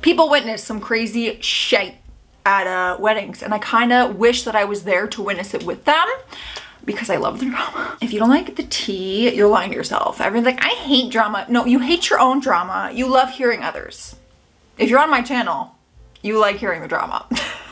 People witness some crazy shit at weddings, and I kind of wish that I was there to witness it with them because I love the drama. If you don't like the tea, you're lying to yourself. Everyone's like, I hate drama. No, you hate your own drama. You love hearing others. If you're on my channel, you like hearing the drama.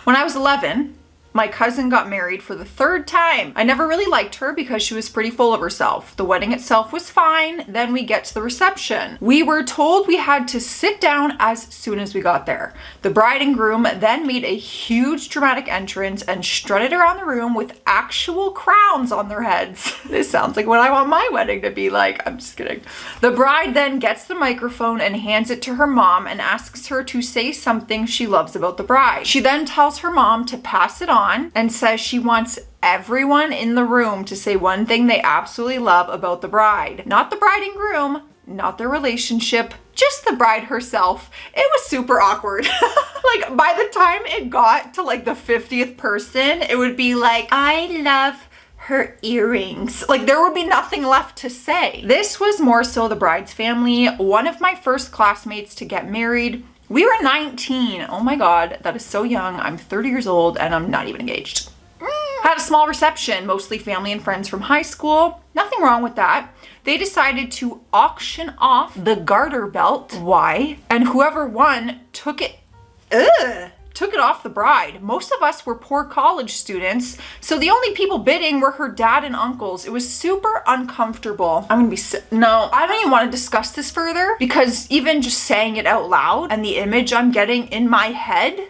When I was 11, my cousin got married for the 3rd time. I never really liked her because she was pretty full of herself. The wedding itself was fine. Then we get to the reception. We were told we had to sit down as soon as we got there. The bride and groom then made a huge dramatic entrance and strutted around the room with actual crowns on their heads. This sounds like what I want my wedding to be like. I'm just kidding. The bride then gets the microphone and hands it to her mom and asks her to say something she loves about the bride. She then tells her mom to pass it on and says she wants everyone in the room to say one thing they absolutely love about the bride. Not the bride and groom, not their relationship, just the bride herself. It was super awkward. Like by the time it got to like the 50th person, it would be like, I love her earrings. Like there would be nothing left to say. This was more so the bride's family. One of my first classmates to get married. We were 19. Oh my God, that is so young. I'm 30 years old and I'm not even engaged. Had a small reception, mostly family and friends from high school. Nothing wrong with that. They decided to auction off the Garter Belt. Why? And whoever won took it off the bride. Most of us were poor college students, so the only people bidding were her dad and uncles. It was super uncomfortable. No, I don't even want to discuss this further because even just saying it out loud and the image I'm getting in my head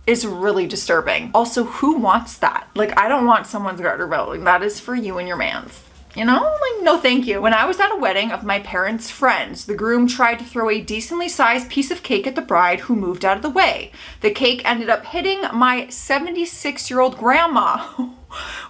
is really disturbing. Also, who wants that? Like, I don't want someone's garter belt. Like, that is for you and your mans. You know, like, no thank you. When I was at a wedding of my parents' friends, the groom tried to throw a decently sized piece of cake at the bride who moved out of the way. The cake ended up hitting my 76-year-old grandma.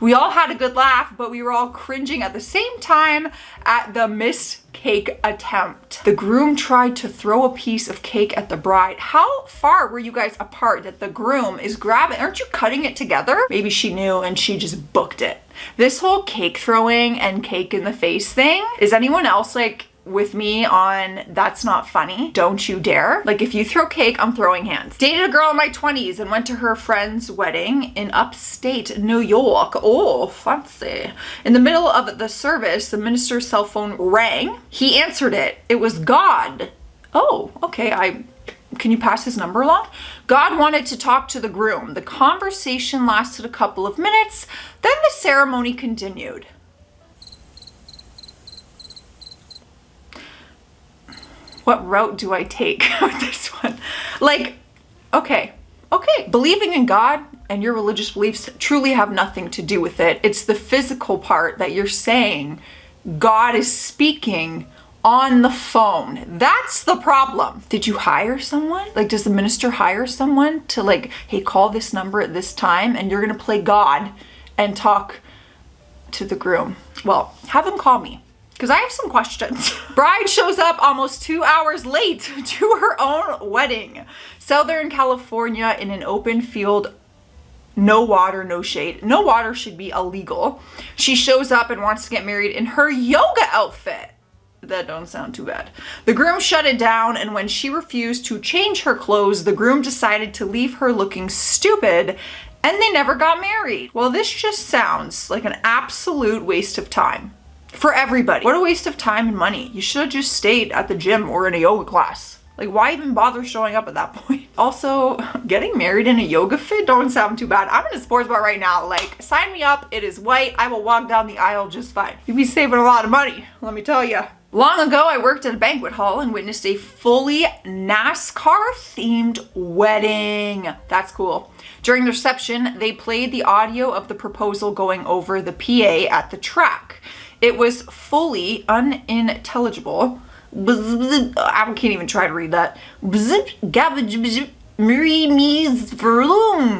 We all had a good laugh, but we were all cringing at the same time at the missed cake attempt. The groom tried to throw a piece of cake at the bride. How far were you guys apart that the groom is grabbing? Aren't you cutting it together? Maybe she knew and she just booked it. This whole cake throwing and cake in the face thing, is anyone else like with me on that's not funny? Don't you dare. Like if you throw cake, I'm throwing hands. Dated a girl in my 20s and went to her friend's wedding in upstate New York. Oh, fancy. In the middle of the service, the minister's cell phone rang. He answered it. It was God. Oh, okay. Can you pass his number along? God wanted to talk to the groom. The conversation lasted a couple of minutes. Then the ceremony continued. What route do I take with this one? Like, okay. Believing in God and your religious beliefs truly have nothing to do with it. It's the physical part that you're saying God is speaking on the phone. That's the problem. Did you hire someone? Like, does the minister hire someone to like, hey, call this number at this time and you're gonna play God and talk to the groom? Well, have him call me, because I have some questions. Bride shows up almost 2 hours late to her own wedding. Southern California in an open field, no water, no shade. No water should be illegal. She shows up and wants to get married in her yoga outfit. That don't sound too bad. The groom shut it down, and when she refused to change her clothes, the groom decided to leave her looking stupid, and they never got married. Well, this just sounds like an absolute waste of time. For everybody. What a waste of time and money. You should have just stayed at the gym or in a yoga class. Like, why even bother showing up at that point? Also, getting married in a yoga fit don't sound too bad. I'm in a sports bar right now. Like, sign me up. It is white. I will walk down the aisle just fine. You'd be saving a lot of money, let me tell you. Long ago, I worked at a banquet hall and witnessed a fully NASCAR-themed wedding. That's cool. During the reception, they played the audio of the proposal going over the PA at the track. It was fully unintelligible. I can't even try to read that.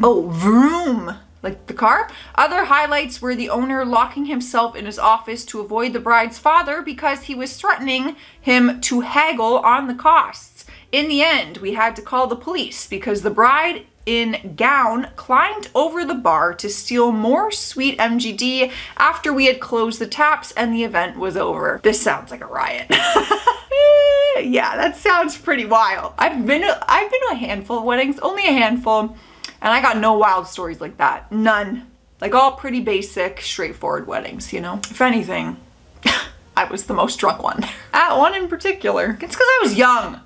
Oh, vroom. Like the car. Other highlights were the owner locking himself in his office to avoid the bride's father because he was threatening him to haggle on the costs. In the end, we had to call the police because the bride in gown climbed over the bar to steal more sweet MGD after we had closed the taps and the event was over. This sounds like a riot. Yeah, that sounds pretty wild. I've been to a handful of weddings, only a handful, and I got no wild stories like that. None. Like all pretty basic, straightforward weddings, you know? If anything, I was the most drunk one. At one in particular. It's because I was young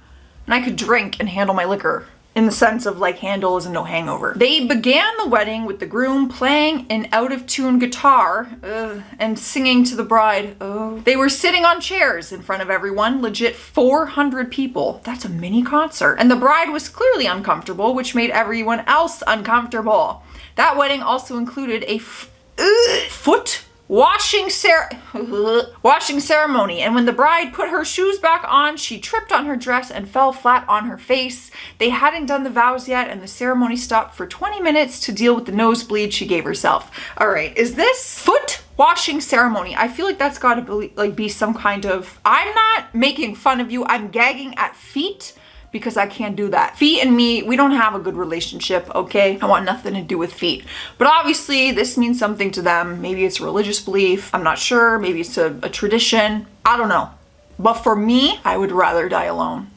and I could drink and handle my liquor. In the sense of like handle is a no hangover. They began the wedding with the groom playing an out-of-tune guitar and singing to the bride. They were sitting on chairs in front of everyone, legit 400 people. That's a mini concert. And the bride was clearly uncomfortable, which made everyone else uncomfortable. That wedding also included a foot washing ceremony, and when the bride put her shoes back on, she tripped on her dress and fell flat on her face. They hadn't done the vows yet, and the ceremony stopped for 20 minutes to deal with the nosebleed she gave herself. All right, is this foot washing ceremony? I feel like that's got to be some kind of, I'm not making fun of you, I'm gagging at feet, because I can't do that. Feet and me, we don't have a good relationship, okay? I want nothing to do with feet. But obviously this means something to them. Maybe it's a religious belief. I'm not sure. Maybe it's a tradition. I don't know. But for me, I would rather die alone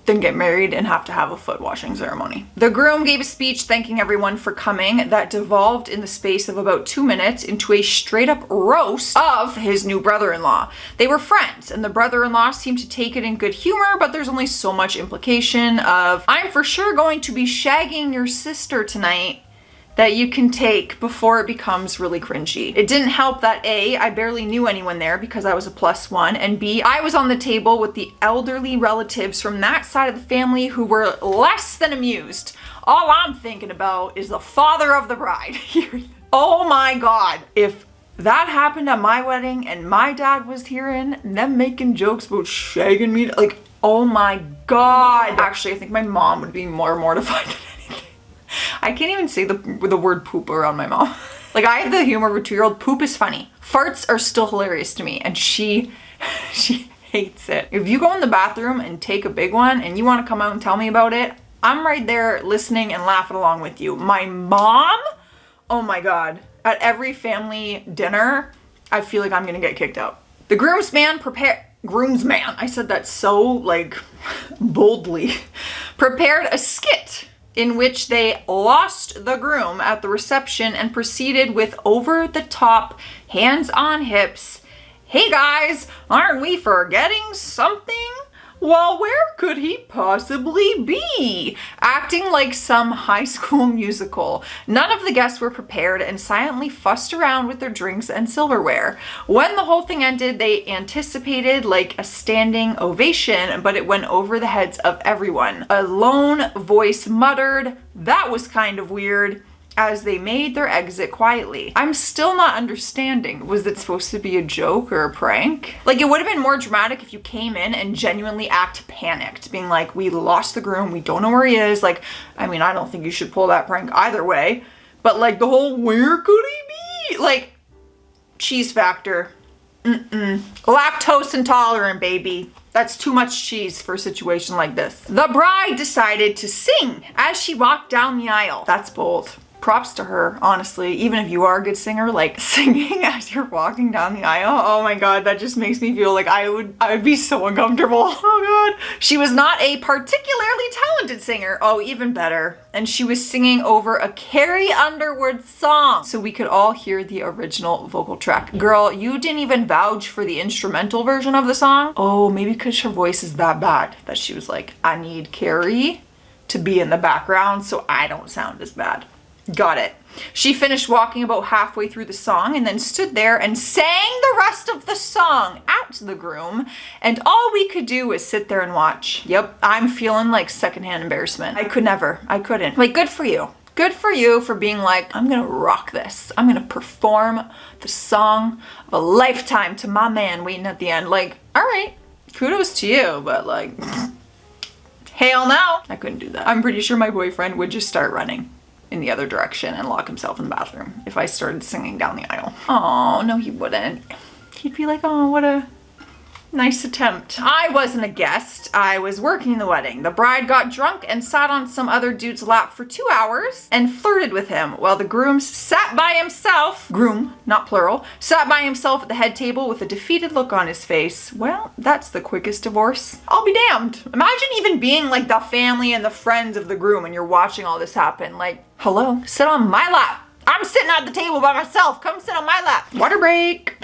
than get married and have to have a foot washing ceremony. The groom gave a speech thanking everyone for coming that devolved in the space of about 2 minutes into a straight up roast of his new brother-in-law. They were friends and the brother-in-law seemed to take it in good humor, but there's only so much implication of, I'm for sure going to be shagging your sister tonight, that you can take before it becomes really cringy. It didn't help that A, I barely knew anyone there because I was a +1, and B, I was on the table with the elderly relatives from that side of the family who were less than amused. All I'm thinking about is the father of the bride. Oh my God, if that happened at my wedding and my dad was hearing them making jokes about shagging me, like, oh my God. Actually, I think my mom would be more mortified than anything. I can't even say the word poop around my mom. Like, I have the humor of a 2-year-old. Poop is funny. Farts are still hilarious to me, and she hates it. If you go in the bathroom and take a big one and you want to come out and tell me about it, I'm right there listening and laughing along with you. My mom, oh my God. At every family dinner, I feel like I'm gonna get kicked out. The groomsman, I said that so like boldly, prepared a skit in which they lost the groom at the reception and proceeded with over-the-top, hands on hips. Hey guys, aren't we forgetting something? Well, where could he possibly be? Acting like some high school musical. None of the guests were prepared and silently fussed around with their drinks and silverware. When the whole thing ended, they anticipated like a standing ovation, but it went over the heads of everyone. A lone voice muttered, "That was kind of weird," as they made their exit quietly. I'm still not understanding. Was it supposed to be a joke or a prank? Like, it would have been more dramatic if you came in and genuinely act panicked, being like, we lost the groom, we don't know where he is. Like, I mean, I don't think you should pull that prank either way, but like the whole, where could he be? Like, cheese factor. Lactose intolerant, baby. That's too much cheese for a situation like this. The bride decided to sing as she walked down the aisle. That's bold. Props to her, honestly. Even if you are a good singer, like singing as you're walking down the aisle, oh my God, that just makes me feel like I would be so uncomfortable. Oh God. She was not a particularly talented singer. Oh, even better. And she was singing over a Carrie Underwood song, so we could all hear the original vocal track. Girl, you didn't even vouch for the instrumental version of the song. Oh, maybe because her voice is that bad that she was like, I need Carrie to be in the background so I don't sound as bad. Got it. She finished walking about halfway through the song and then stood there and sang the rest of the song at the groom, and all we could do was sit there and watch. Yep, I'm feeling like secondhand embarrassment. I couldn't. Like, good for you. Good for you for being like, I'm gonna rock this. I'm gonna perform the song of a lifetime to my man waiting at the end. Like, all right, kudos to you, but like, hell no. I couldn't do that. I'm pretty sure my boyfriend would just start running in the other direction and lock himself in the bathroom if I started singing down the aisle. Oh, no, he wouldn't. He'd be like, oh, what a Nice attempt. I wasn't a guest. I was working the wedding. The bride got drunk and sat on some other dude's lap for 2 hours and flirted with him while the groom sat by himself. Groom, not plural, sat by himself at the head table with a defeated look on his face. Well, that's the quickest divorce. I'll be damned. Imagine even being like the family and the friends of the groom and you're watching all this happen. Like, hello, sit on my lap. I'm sitting at the table by myself. Come sit on my lap. Water break.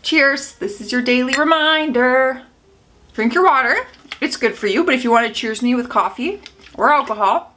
Cheers. This is your daily reminder. Drink your water. It's good for you, but if you want to cheers me with coffee or alcohol,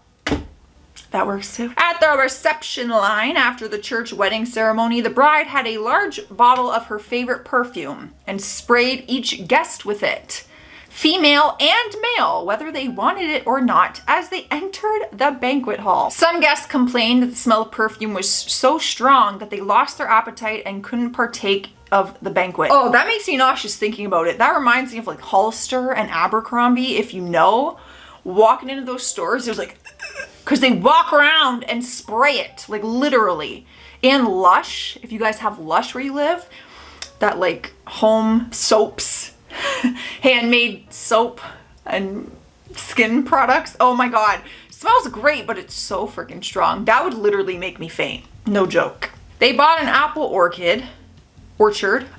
that works too. At the reception line after the church wedding ceremony, the bride had a large bottle of her favorite perfume and sprayed each guest with it, female and male, whether they wanted it or not, as they entered the banquet hall. Some guests complained that the smell of perfume was so strong that they lost their appetite and couldn't partake of the banquet. Oh, that makes me nauseous thinking about it. That reminds me of like Hollister and Abercrombie. If you know, walking into those stores, there's like, because they walk around and spray it, like literally. And Lush, if you guys have Lush where you live, that like home soaps, handmade soap and skin products. Oh my God, it smells great, but it's so freaking strong. That would literally make me faint. No joke. They bought an apple orchard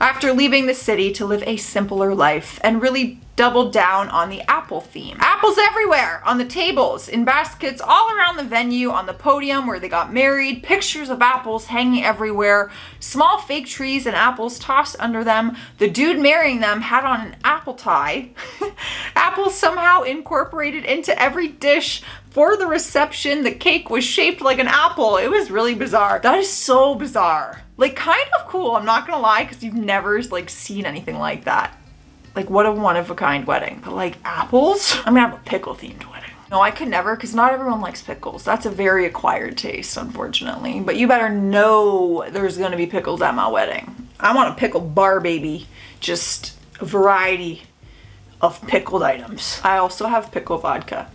after leaving the city to live a simpler life and really doubled down on the apple theme. Apples everywhere, on the tables, in baskets all around the venue, on the podium where they got married, pictures of apples hanging everywhere, small fake trees and apples tossed under them. The dude marrying them had on an apple tie. Apples somehow incorporated into every dish. For the reception, the cake was shaped like an apple. It was really bizarre. That is so bizarre. Like kind of cool, I'm not gonna lie, because you've never like seen anything like that. Like what a one-of-a-kind wedding. But like apples? I'm gonna have a pickle themed wedding. No, I could never, because not everyone likes pickles. That's a very acquired taste, unfortunately. But you better know there's gonna be pickles at my wedding. I want a pickle bar, baby. Just a variety of pickled items. I also have pickle vodka.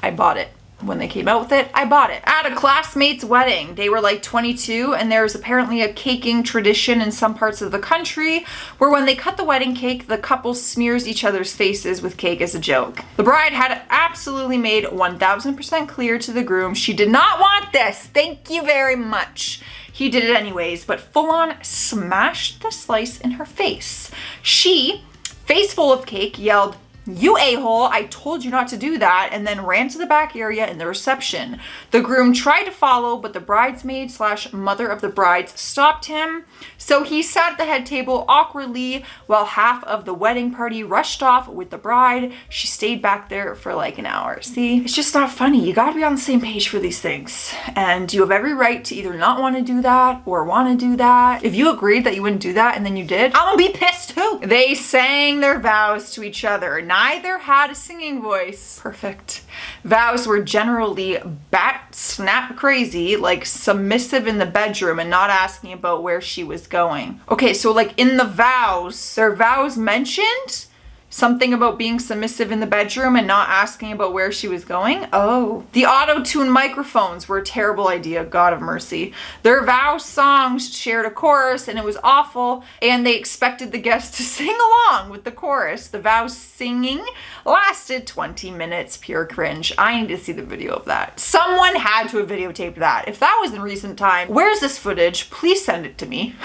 I bought it. When they came out with it, I bought it. At a classmate's wedding, they were like 22, and there's apparently a caking tradition in some parts of the country where when they cut the wedding cake, the couple smears each other's faces with cake as a joke. The bride had absolutely made 1000% clear to the groom she did not want this. Thank you very much. He did it anyways, but full on smashed the slice in her face. She, face full of cake, yelled, "You a-hole, I told you not to do that," and then ran to the back area in the reception. The groom tried to follow, but the bridesmaid / mother of the brides stopped him. So he sat at the head table awkwardly while half of the wedding party rushed off with the bride. She stayed back there for like an hour. See, it's just not funny. You gotta be on the same page for these things. And you have every right to either not want to do that or want to do that. If you agreed that you wouldn't do that and then you did, I'm gonna be pissed too. They sang their vows to each other. Neither had a singing voice. Perfect. Vows were generally bat snap crazy, like submissive in the bedroom and not asking about where she was going. Okay, so like in the vows, their vows mentioned something about being submissive in the bedroom and not asking about where she was going? Oh. The auto-tune microphones were a terrible idea, God of mercy. Their vow songs shared a chorus and it was awful, and they expected the guests to sing along with the chorus. The vow singing lasted 20 minutes, pure cringe. I need to see the video of that. Someone had to have videotaped that. If that was in recent time, where's this footage? Please send it to me.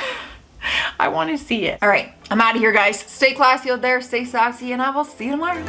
I want to see it. All right, I'm out of here, guys. Stay classy out there, stay sassy, and I will see you tomorrow.